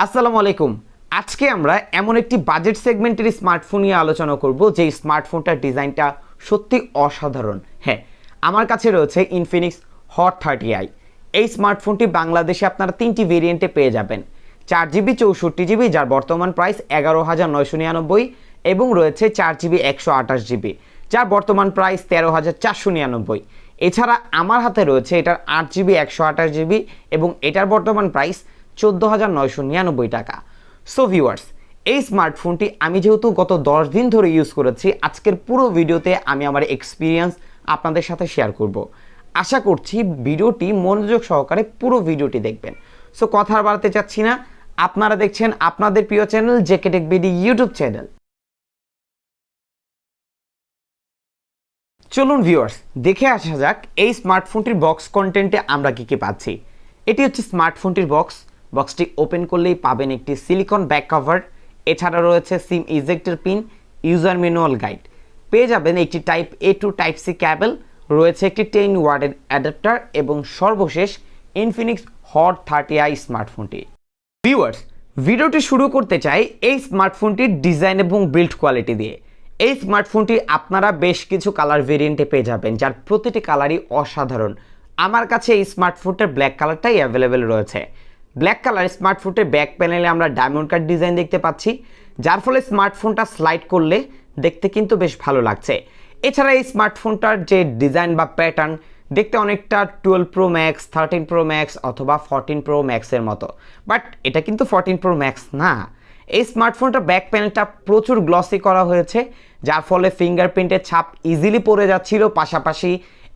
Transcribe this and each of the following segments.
আসসালামু আলাইকুম। আজকে আমরা এমন একটি বাজেট সেগমেন্টের স্মার্টফোন নিয়ে আলোচনা করব যে স্মার্টফোনটার ডিজাইনটা সত্যি অসাধারণ। হ্যাঁ, আমার কাছে রয়েছে ইনফিনিক্স হট 30i। এই স্মার্টফোনটি বাংলাদেশে আপনারা তিনটি ভেরিয়েন্টে পেয়ে যাবেন। 4GB 64GB যার বর্তমান প্রাইস 11,999 এবং রয়েছে 4GB 128GB যার বর্তমান প্রাইস 13,499। এছাড়া আমার হাতে রয়েছে এটার 8GB 128GB এবং এটার বর্তমান প্রাইস 14,999 টাকা। সো ভিউয়ার্স, এই স্মার্টফোনটি আমি যেহেতু গত 10 দিন ধরে ইউজ করেছি, আজকের পুরো ভিডিওতে আমি আমার এক্সপিরিয়েন্স আপনাদের সাথে শেয়ার করব। আশা করছি ভিডিওটি মনোযোগ সহকারে পুরো ভিডিওটি দেখবেন। সো কথা আর বাড়াতে চাচ্ছি না, আপনারা দেখছেন আপনাদের প্রিয় channel JK tech BD YouTube channel. চলুন ভিউয়ার্স, দেখে আসা যাক এই স্মার্টফোনটির বক্স কন্টেন্টে আমরা কী কী পাচ্ছি। এটি হচ্ছে স্মার্টফোনটির বক্সটি ওপেন করলেই পাবেন একটি সিলিকন ব্যাক কভার। এছাড়া রয়েছে সিম ejector pin, user manual guide, পেয়ে যাবেন একটি টাইপ এ টু টাইপ সি ক্যাবেল, রয়েছে একটি 10 ওয়াটের অ্যাডাপ্টার এবং সর্বশেষ ইনফিনিক্স হট 30i স্মার্টফোনটি। ভিউয়ার্স, ভিডিওটি শুরু করতে চাই এই স্মার্টফোনটির ডিজাইন এবং বিল্ড কোয়ালিটি দিয়ে। এই স্মার্টফোনটি আপনারা বেশ কিছু কালার ভেরিয়েন্টে পেয়ে যাবেন যার প্রতিটি কালারই অসাধারণ। আমার কাছে এই স্মার্টফোনটার ব্ল্যাক কালারটাই অ্যাভেলেবেল রয়েছে। ব্ল্যাক কালার স্মার্টফোনের ব্যাক প্যানেলে আমরা ডায়মন্ড কাট ডিজাইন দেখতে পাচ্ছি, যার ফলে স্মার্টফোনটা স্লাইড করলে দেখতে কিন্তু বেশ ভালো লাগছে। এছাড়া এই স্মার্টফোনটার যে ডিজাইন বা প্যাটার্ন দেখতে অনেকটা 12 Pro Max, 13 Pro Max অথবা 14 Pro Maxের মতো, বাট এটা কিন্তু 14 Pro Max না। এই স্মার্টফোনটার ব্যাক প্যানেলটা প্রচুর গ্লসি করা হয়েছে, যার ফলে ফিঙ্গারপ্রিন্টের ছাপ ইজিলি পড়ে যাচ্ছিল। পাশাপাশি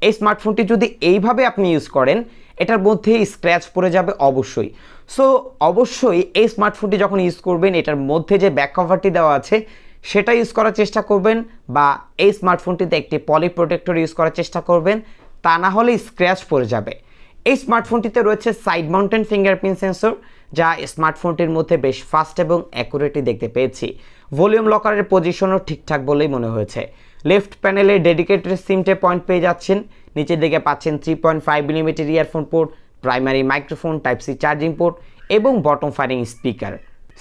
এই স্মার্টফোনটি যদি এইভাবে আপনি ইউজ করেন, এটার মধ্যে স্ক্র্যাচ পড়ে যাবে অবশ্যই। সো অবশ্যই এই স্মার্টফোনটি যখন ইউজ করবেন, এটার মধ্যে যে ব্যাক কভারটি দেওয়া আছে সেটা ইউজ করার চেষ্টা করবেন, বা এই স্মার্টফোনটিতে একটি পলি প্রোটেক্টর ইউজ করার চেষ্টা করবেন, তা না হলে স্ক্র্যাচ পড়ে যাবে। এই স্মার্টফোনটিতে রয়েছে সাইড মাউন্টেন ফিঙ্গারপ্রিন্ট সেন্সর, যা স্মার্টফোনটির মধ্যে বেশ ফাস্ট এবং অ্যাকুরেটলি দেখতে পেয়েছি। ভলিউম লকারের পজিশনও ঠিকঠাক বলেই মনে হয়েছে। লেফট প্যানেলে ডেডিকেটেড সিমটে পয়েন্ট পেয়ে যাচ্ছেন, নিচের দিকে পাচ্ছেন 3.5mm earphone port, primary microphone, type C charging port এবং বটম ফায়ারিং স্পিকার।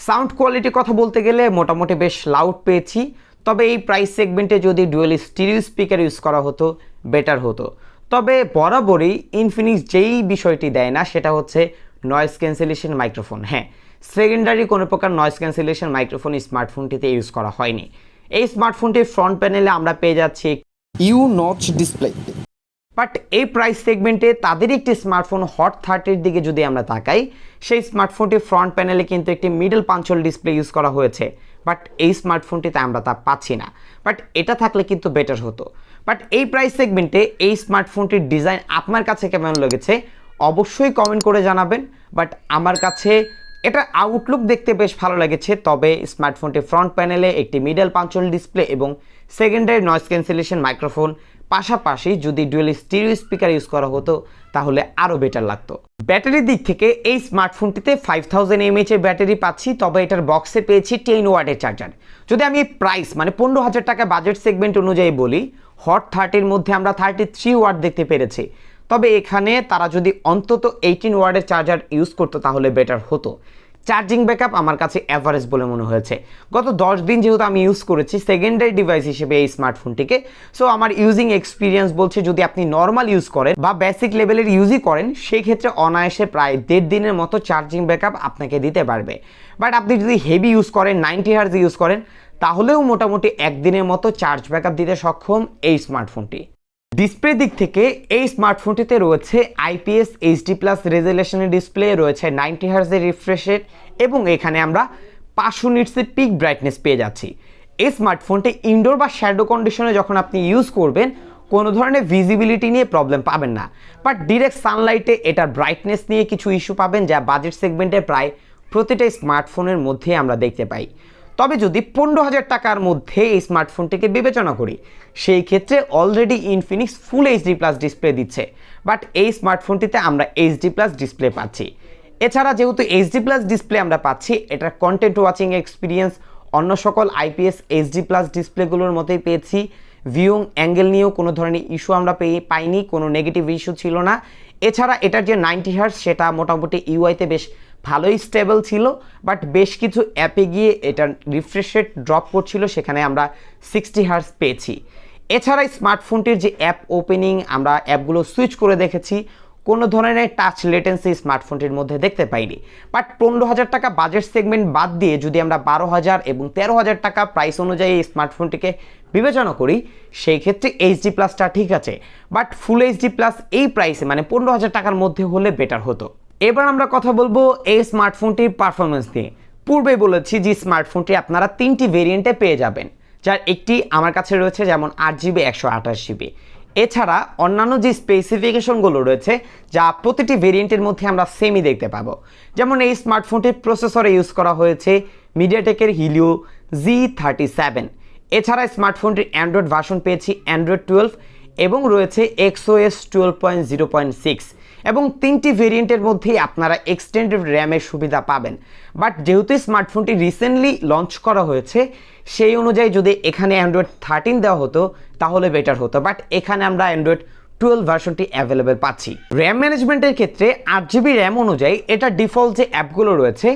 সাউন্ড কোয়ালিটির কথা বলতে গেলে মোটামুটি বেশ লাউড পেয়েছি, তবে এই প্রাইস সেগমেন্টে যদি ডুয়েল স্টিরিও স্পিকার ইউজ করা হতো বেটার হতো। তবে বরাবরই ইনফিনিক্স যেই বিষয়টি দেয় না সেটা হচ্ছে নয়েজ ক্যান্সেলেশন মাইক্রোফোন। হ্যাঁ, সেকেন্ডারি কোনো প্রকার নয়েজ ক্যান্সেলেশন মাইক্রোফোন স্মার্টফোনটিতে ইউজ করা হয়নি। এই স্মার্টফোনটির ফ্রন্ট প্যানেলে আমরা পেয়ে যাচ্ছি ইউ নচ ডিসপ্লে, বাট এই প্রাইস সেগমেন্টে তাদের একটি স্মার্টফোন হট 30-এর দিকে যদি আমরা তাকাই, সেই স্মার্টফোনটির ফ্রন্ট প্যানেলে কিন্তু একটি মিডল পাঞ্চল ডিসপ্লে ইউজ করা হয়েছে, বাট এই স্মার্টফোনটিতে আমরা তা পাচ্ছি না। বাট এটা থাকলে কিন্তু বেটার হতো। বাট এই প্রাইস সেগমেন্টে এই স্মার্টফোনটির ডিজাইন আপনার কাছে কেমন লেগেছে অবশ্যই কমেন্ট করে জানাবেন। বাট আমার কাছে এটা আউটলুক দেখতে বেশ ভালো লেগেছে, তবে স্মার্টফোনটির ফ্রন্ট প্যানেলে একটি মিডল পাঞ্চল ডিসপ্লে এবং সেকেন্ডারি নয়েজ ক্যান্সেলেশন মাইক্রোফোন, পাশাপাশি যদি ডুয়েল স্টিরিও স্পিকার ইউজ করা হতো তাহলে আরও বেটার লাগতো। ব্যাটারির দিক থেকে এই স্মার্টফোনটিতে 5000 mAh এর ব্যাটারি পাচ্ছি, তবে এটার বক্সে পেয়েছি 10 ওয়াটের চার্জার। যদি আমি প্রাইস মানে 15,000 টাকা বাজেট সেগমেন্ট অনুযায়ী বলি, হট 30-এর মধ্যে আমরা 33 ওয়াট দেখতে পেরেছি, তবে এখানে তারা যদি অন্তত 18 ওয়াটের চার্জার ইউজ করতো তাহলে বেটার হতো। চার্জিং ব্যাকআপ আমার কাছে অ্যাভারেজ বলে মনে হয়েছে। গত 10 দিন যেহেতু আমি ইউজ করেছি সেকেন্ডারি ডিভাইস হিসেবে এই স্মার্টফোনটিকে, সো আমার ইউজিং এক্সপিরিয়েন্স বলছে যদি আপনি নর্মাল ইউজ করেন বা বেসিক লেভেলের ইউজই করেন, সেই ক্ষেত্রে অনায়াসে প্রায় 1.5 দিনের মতো চার্জিং ব্যাকআপ আপনাকে দিতে পারবে। বাট আপনি যদি হেভি ইউজ করেন, 90 হার্জ ইউজ করেন, তাহলেও মোটামুটি 1 দিনের মতো চার্জ ব্যাকআপ দিতে সক্ষম এই স্মার্টফোনটি। ডিসপ্লে দিক থেকে এই স্মার্টফোনটিতে রয়েছে IPS HD+ রেজুলেশনের ডিসপ্লে, রয়েছে 90 হার্জের রিফ্রেশ রেট এবং এখানে আমরা 500 নিটসের পিক ব্রাইটনেস পেয়ে যাচ্ছি। এই স্মার্টফোনটি ইনডোর বা শ্যাডো কন্ডিশনে যখন আপনি ইউজ করবেন কোনো ধরনের ভিজিবিলিটি নিয়ে প্রবলেম পাবেন না, বাট ডিরেক্ট সানলাইটে এটার ব্রাইটনেস নিয়ে কিছু ইস্যু পাবেন, যা বাজেট সেগমেন্টে প্রায় প্রতিটা স্মার্টফোনের মধ্যে আমরা দেখতে পাই। তবে যদি 15,000 টাকার মধ্যে এই স্মার্টফোনটিকে বিবেচনা করি, সেই ক্ষেত্রে অলরেডি ইনফিনিক্স ফুল HD+ ডিসপ্লে দিচ্ছে, বাট এই স্মার্টফোনটিতে আমরা HD+ ডিসপ্লে পাচ্ছি। এছাড়া যেহেতু HD+ ডিসপ্লে আমরা পাচ্ছি, এটার কন্টেন্ট ওয়াচিং এক্সপিরিয়েন্স অন্য সকল IPS HD+ ডিসপ্লেগুলোর মতোই পেয়েছি। ভিউইং অ্যাঙ্গেল নিয়েও কোনো ধরনের ইস্যু আমরা পাইনি, কোনো নেগেটিভ ইস্যু ছিল না। এছাড়া এটার যে 90 হার্জ সেটা মোটামুটি ইউআইতে বেশ ভালোই স্টেবল ছিল, বাট বেশ কিছু অ্যাপে গিয়ে এটার রিফ্রেশ রেট ড্রপ করছিল, সেখানে আমরা 60 হার্জ পেয়েছি। এছাড়া স্মার্টফোনটির যে অ্যাপ ওপেনিং, আমরা অ্যাপগুলো সুইচ করে দেখেছি, কোনো ধরনের টাচ লেটেন্সি স্মার্টফোনটির মধ্যে দেখতে পাইনি। বাট 15,000 টাকা বাজেট সেগমেন্ট বাদ দিয়ে যদি আমরা 12,000 এবং 13,000 টাকা প্রাইস অনুযায়ী এই স্মার্টফোনটিকে বিবেচনা করি, সেই ক্ষেত্রে এইচডি প্লাসটা ঠিক আছে, বাট ফুল এইচডি প্লাস এই প্রাইসে মানে 15,000 টাকার মধ্যে হলে বেটার হতো। এবার আমরা কথা বলবো এই স্মার্টফোনটির পারফরমেন্স নিয়ে। পূর্বে বলেছি যে স্মার্টফোনটি আপনারা 3টি ভেরিয়েন্টে পেয়ে যাবেন, যার একটি আমার কাছে রয়েছে, যেমন 8GB 128GB। এছাড়া অন্যান্য যে স্পেসিফিকেশনগুলো রয়েছে, যা প্রতিটি ভেরিয়েন্টের মধ্যে আমরা সেমই দেখতে পাবো। যেমন এই স্মার্টফোনটির প্রসেসরে ইউজ করা হয়েছে মিডিয়াটেকের হিলিও G37। এছাড়া স্মার্টফোনটির অ্যান্ড্রয়েড ভার্সন পেয়েছি অ্যান্ড্রয়েড 12 এবং রয়েছে XOS 12.0.6, এবং 3টি ভেরিয়েন্টের মধ্যেই আপনারা এক্সটেন্ডেড র্যামের সুবিধা পাবেন। বাট যেহেতু স্মার্টফোনটি রিসেন্টলি লঞ্চ করা হয়েছে, সেই অনুযায়ী যদি এখানে অ্যান্ড্রয়েড 13 দেওয়া হতো তাহলে বেটার হতো, বাট এখানে আমরা অ্যান্ড্রয়েড 12 ভার্সনটি অ্যাভেলেবেল পাচ্ছি। র্যাম ম্যানেজমেন্টের ক্ষেত্রে 8GB র্যাম অনুযায়ী এটা ডিফল্ট যে অ্যাপগুলো রয়েছে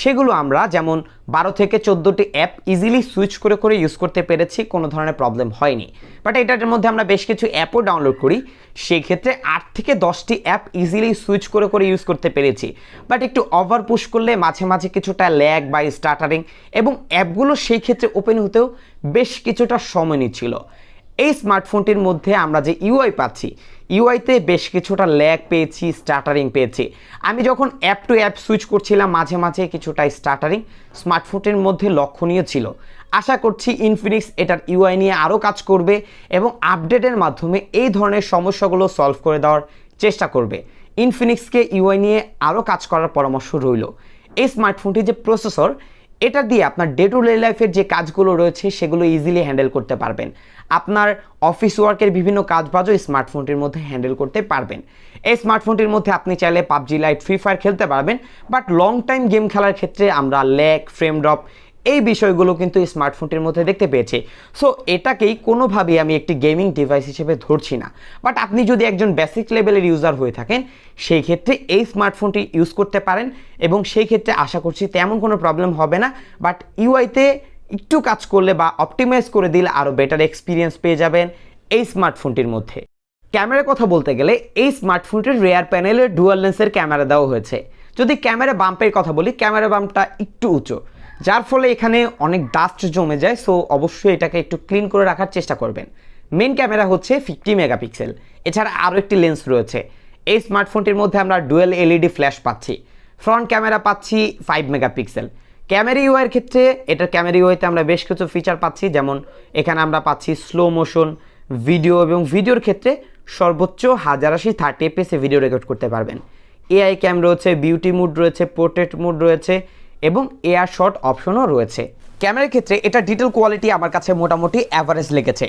সেগুলো আমরা যেমন 12 থেকে 14টি অ্যাপ ইজিলি সুইচ করে করে ইউজ করতে পেরেছি, কোনো ধরনের প্রবলেম হয়নি। বাট এটার মধ্যে আমরা বেশ কিছু অ্যাপও ডাউনলোড করি, সেই ক্ষেত্রে 8 থেকে 10টি অ্যাপ ইজিলি সুইচ করে করে ইউজ করতে পেরেছি। বাট একটু ওভার পুশ করলে মাঝে মাঝে কিছুটা ল্যাগ বা স্টার্টারিং, এবং অ্যাপগুলো সেই ক্ষেত্রে ওপেন হতেও বেশ কিছুটা সময় নিচ্ছিল। এই স্মার্টফোনটির মধ্যে আমরা যে ইউআই পাচ্ছি, ইউআইতে বেশ কিছুটা ল্যাগ পেয়েছি, স্টার্টারিং পেয়েছি। আমি যখন অ্যাপ টু অ্যাপ সুইচ করছিলাম মাঝে মাঝে কিছুটা স্টার্টারিং স্মার্টফোনটির মধ্যে লক্ষণীয় ছিল। আশা করছি ইনফিনিক্স এটার ইউআই নিয়ে আরও কাজ করবে এবং আপডেটের মাধ্যমে এই ধরনের সমস্যাগুলো সলভ করে দেওয়ার চেষ্টা করবে। ইনফিনিক্সকে ইউআই নিয়ে আরও কাজ করার পরামর্শ রইল। এই স্মার্টফোনটির যে প্রসেসর, এটা দিয়ে আপনার ডে টু ডে লাইফের যে কাজগুলো রয়েছে সেগুলো ইজিলি হ্যান্ডেল করতে পারবেন। আপনার অফিস ওয়ার্কের বিভিন্ন কাজবাজও স্মার্টফোনটির মধ্যে হ্যান্ডেল করতে পারবেন। এই স্মার্টফোনটির মধ্যে আপনি চাইলে পাবজি লাইট, ফ্রি ফায়ার খেলতে পারবেন, বাট লং টাইম গেম খেলার ক্ষেত্রে আমরা ল্যাগ, ফ্রেম ড্রপ এই বিষয়গুলো কিন্তু এই স্মার্টফোনটির মধ্যে দেখতে পেয়েছি। সো এটাকেই কোনোভাবেই আমি একটি গেমিং ডিভাইস হিসেবে ধরছি না। বাট আপনি যদি একজন বেসিক লেভেলের ইউজার হয়ে থাকেন, সেই ক্ষেত্রে এই স্মার্টফোনটি ইউজ করতে পারেন, এবং সেই ক্ষেত্রে আশা করছি তেমন কোনো প্রবলেম হবে না। বাট ইউআইতে একটু কাজ করলে বা অপটিমাইজ করে দিলে আরও বেটার এক্সপিরিয়েন্স পেয়ে যাবেন এই স্মার্টফোনটির মধ্যে। ক্যামেরার কথা বলতে গেলে এই স্মার্টফোনটির রেয়ার প্যানেলের ডুয়াল লেন্সের ক্যামেরা দেওয়া হয়েছে। যদি ক্যামেরা বাম্পের কথা বলি, ক্যামেরা বাম্পটা একটু উঁচু, যার ফলে এখানে অনেক ডাস্ট জমে যায়। সো অবশ্যই এটাকে একটু ক্লিন করে রাখার চেষ্টা করবেন। মেন ক্যামেরা হচ্ছে 50 মেগাপিক্সেল। এছাড়া আরও একটি লেন্স রয়েছে। এই স্মার্টফোনটির মধ্যে আমরা ডুয়েল এলইডি ফ্ল্যাশ পাচ্ছি। ফ্রন্ট ক্যামেরা পাচ্ছি 5 মেগাপিক্সেল। ক্যামেরা ইউআইয়ের ক্ষেত্রে এটার ক্যামেরা ইউআইতে আমরা বেশ কিছু ফিচার পাচ্ছি, যেমন এখানে আমরা পাচ্ছি স্লো মোশন ভিডিও, এবং ভিডিওর ক্ষেত্রে সর্বোচ্চ 1080 30 fps ভিডিও রেকর্ড করতে পারবেন। এআই ক্যাম রয়েছে, বিউটি মুড রয়েছে, পোর্ট্রেট মুড রয়েছে, এবং এয়ার শট অপশনও রয়েছে। ক্যামেরার ক্ষেত্রে এটা ডিটেল কোয়ালিটি আমার কাছে মোটামুটি অ্যাভারেজ লেগেছে।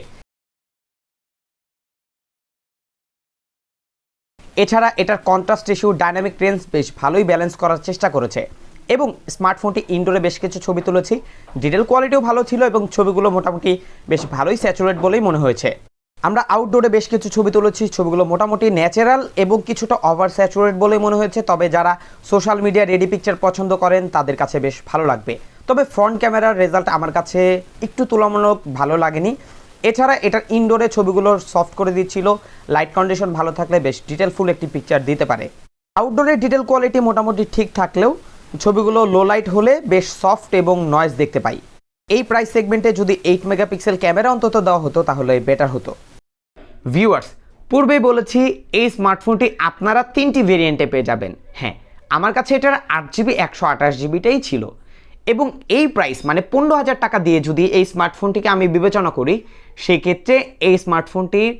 এছাড়া এটার কন্ট্রাস্ট ইস্যু, ডাইনামিক রেঞ্জ বেশ ভালোই ব্যালেন্স করার চেষ্টা করেছে, এবং স্মার্টফোনটি ইনডোরে বেশ কিছু ছবি তুলেছি, ডিটেল কোয়ালিটিও ভালো ছিল, এবং ছবিগুলো মোটামুটি বেশ ভালোই স্যাচুরেট বলেই মনে হয়েছে। আমরা আউটডোরে বেশ কিছু ছবি তুলেছি, ছবিগুলো মোটামুটি ন্যাচারাল এবং কিছুটা ওভার স্যাচুরেট বলেই মনে হয়েছে। তবে যারা সোশ্যাল মিডিয়া রেডি পিকচার পছন্দ করেন তাদের কাছে বেশ ভালো লাগবে। তবে ফ্রন্ট ক্যামেরার রেজাল্ট আমার কাছে একটু তুলনামূলক ভালো লাগেনি। এছাড়া এটার ইনডোরে ছবিগুলোর সফট করে দিচ্ছিল, লাইট কন্ডিশন ভালো থাকলে বেশ ডিটেলফুল একটি পিকচার দিতে পারে। আউটডোরের ডিটেল কোয়ালিটি মোটামুটি ঠিক থাকলেও ছবিগুলো লো লাইট হলে বেশ সফট এবং নয়েজ দেখতে পাই। এই প্রাইস সেগমেন্টে যদি 8 মেগাপিক্সেল ক্যামেরা অন্তত দেওয়া হতো তাহলে বেটার হতো। ভিউয়ার্স, পূর্বেই বলেছি এই স্মার্টফোনটি আপনারা 3টি ভেরিয়েন্টে পেয়ে যাবেন। হ্যাঁ, আমার কাছে এটার 8GB 128GBটাই ছিল, এবং এই প্রাইস মানে 15,000 টাকা দিয়ে যদি এই স্মার্টফোনটিকে আমি বিবেচনা করি, সেই ক্ষেত্রে এই স্মার্টফোনটির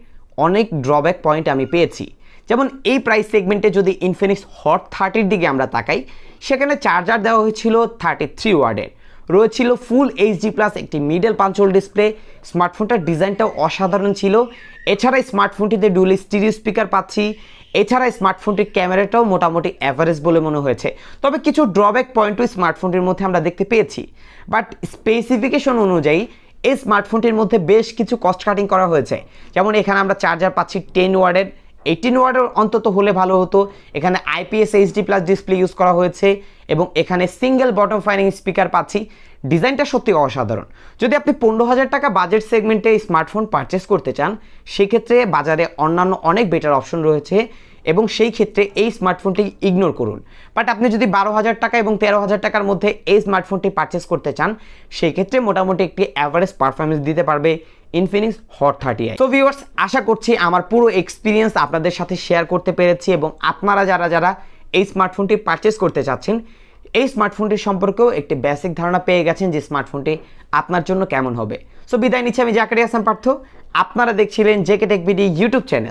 অনেক ড্রব্যাক পয়েন্ট আমি পেয়েছি। যেমন এই প্রাইস সেগমেন্টে যদি ইনফিনিক্স হট 30 দিকে আমরা তাকাই, সেখানে চার্জার দেওয়া হয়েছিল 33 ওয়াটের, রয়েছিল ফুল এইচডি প্লাস একটি মিডল পাঞ্চল ডিসপ্লে। স্মার্টফোনটার ডিজাইনটাও অসাধারণ ছিল। এছাড়া স্মার্টফোনটিতে ডুয়েল স্টিরিও স্পিকার পাচ্ছি। এছাড়া স্মার্টফোনটির ক্যামেরাটাও মোটামুটি অ্যাভারেজ বলে মনে হয়েছে। তবে কিছু ড্রব্যাক পয়েন্টও স্মার্টফোনটির মধ্যে আমরা দেখতে পেয়েছি। বাট স্পেসিফিকেশন অনুযায়ী এই স্মার্টফোনটির মধ্যে বেশ কিছু কস্ট কাটিং করা হয়েছে। যেমন এখানে আমরা চার্জার পাচ্ছি 10 ওয়াটের, 18 ওয়াটের অন্তত হলে ভালো হতো। এখানে IPS HD+ ডিসপ্লে ইউজ করা হয়েছে এবং এখানে সিঙ্গেল বটম ফাইনিং স্পিকার পাচ্ছি। ডিজাইনটা সত্যি অসাধারণ। যদি আপনি 15,000 টাকা বাজেট সেগমেন্টে স্মার্টফোন পারচেস করতে চান, সেক্ষেত্রে বাজারে অন্যান্য অনেক বেটার অপশন রয়েছে এবং সেই ক্ষেত্রে এই স্মার্টফোনটি ইগনোর করুন। বাট আপনি যদি 12,000 টাকা এবং 13,000 টাকার মধ্যে এই স্মার্টফোনটি পারচেস করতে চান, সেই ক্ষেত্রে মোটামুটি একটি অ্যাভারেজ পারফরমেন্স দিতে পারবে Infinix Hot 30i। তো ভিউয়ার্স, আশা করছি আমার পুরো এক্সপিরিয়েন্স আপনাদের সাথে শেয়ার করতে পেরেছি এবং আপনারা যারা এই স্মার্টফোনটি পারচেস করতে চাচ্ছেন, এই স্মার্টফোনটির সম্পর্কেও একটি বেসিক ধারণা পেয়ে গেছেন যে স্মার্টফোনটি আপনার জন্য কেমন হবে। সো বিদায় নিচ্ছি আমি জাকারিয়া হাসান পার্থ। আপনারা দেখছিলেন JK tech BD YouTube channel.